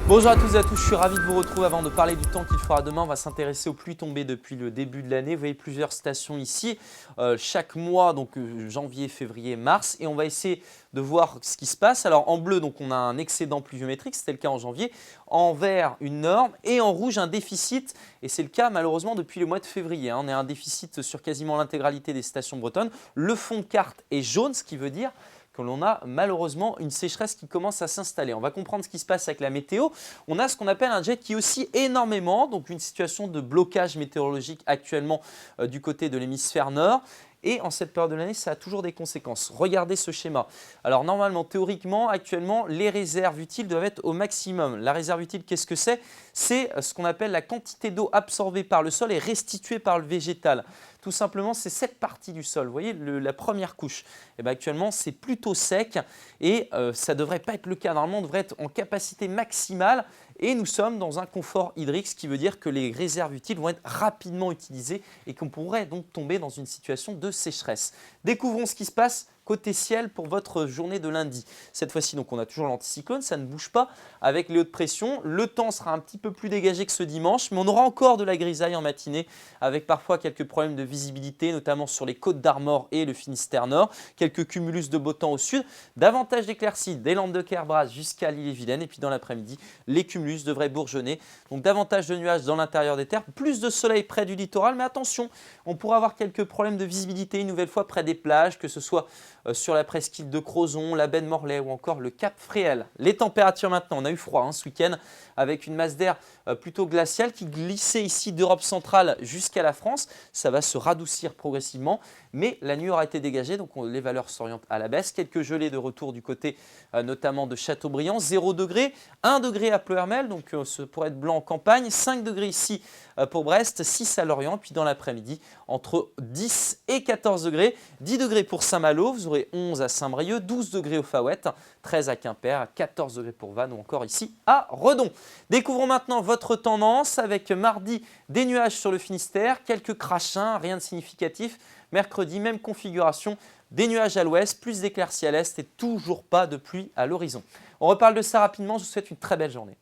Bonjour à tous et à tous, je suis ravi de vous retrouver. Avant de parler du temps qu'il fera demain, on va s'intéresser aux pluies tombées depuis le début de l'année. Vous voyez plusieurs stations ici, chaque mois, donc janvier, février, mars, et on va essayer de voir ce qui se passe. Alors en bleu, donc on a un excédent pluviométrique, c'était le cas en janvier, en vert une norme et en rouge un déficit, et c'est le cas malheureusement depuis le mois de février. On a un déficit sur quasiment l'intégralité des stations bretonnes. Le fond de carte est jaune, ce qui veut dire que l'on a malheureusement une sécheresse qui commence à s'installer. On va comprendre ce qui se passe avec la météo. On a ce qu'on appelle un jet qui oscille énormément, donc une situation de blocage météorologique actuellement du côté de l'hémisphère nord. Et en cette période de l'année, ça a toujours des conséquences. Regardez ce schéma. Alors normalement, théoriquement, actuellement, les réserves utiles doivent être au maximum. La réserve utile, qu'est-ce que c'est? C'est ce qu'on appelle la quantité d'eau absorbée par le sol et restituée par le végétal. Tout simplement, c'est cette partie du sol. Vous voyez, la première couche. Et bien, actuellement, c'est plutôt sec et ça ne devrait pas être le cas. Normalement, on devrait être en capacité maximale et nous sommes dans un confort hydrique, ce qui veut dire que les réserves utiles vont être rapidement utilisées et qu'on pourrait donc tomber dans une situation de sécheresse. Découvrons ce qui se passe côté ciel pour votre journée de lundi. Cette fois-ci, donc, on a toujours l'anticyclone, ça ne bouge pas avec les hautes pressions. Le temps sera un petit peu plus dégagé que ce dimanche, mais on aura encore de la grisaille en matinée avec parfois quelques problèmes de visibilité, notamment sur les côtes d'Armor et le Finistère Nord, quelques cumulus de beau temps au sud, davantage d'éclaircies des Landes de Kerbras jusqu'à l'île-et-Vilaine, et puis dans l'après-midi, les cumulus devraient bourgeonner. Donc davantage de nuages dans l'intérieur des terres, plus de soleil près du littoral, mais attention, on pourra avoir quelques problèmes de visibilité une nouvelle fois près des plages, que ce soit sur la presqu'île de Crozon, la baie de Morlaix ou encore le Cap Fréhel. Les températures maintenant, on a eu froid ce week-end avec une masse d'air plutôt glaciale qui glissait ici d'Europe centrale jusqu'à la France. Ça va se radoucir progressivement, mais la nuit aura été dégagée, donc les valeurs s'orientent à la baisse. Quelques gelées de retour du côté notamment de Châteaubriand, 0 degré, 1 degré à Pleuhermel, donc ce pourrait être blanc en campagne, 5 degrés ici pour Brest, 6 à Lorient, puis dans l'après-midi entre 10 et 14 degrés, 10 degrés pour Saint-Malo, vous aurez 11 à Saint-Brieuc, 12 degrés au Faouette, 13 à Quimper, 14 degrés pour Vannes ou encore ici à Redon. Découvrons maintenant votre tendance avec mardi des nuages sur le Finistère, quelques crachins, rien de significatif. Mercredi, même configuration, des nuages à l'ouest, plus d'éclaircies à l'est et toujours pas de pluie à l'horizon. On reparle de ça rapidement, je vous souhaite une très belle journée.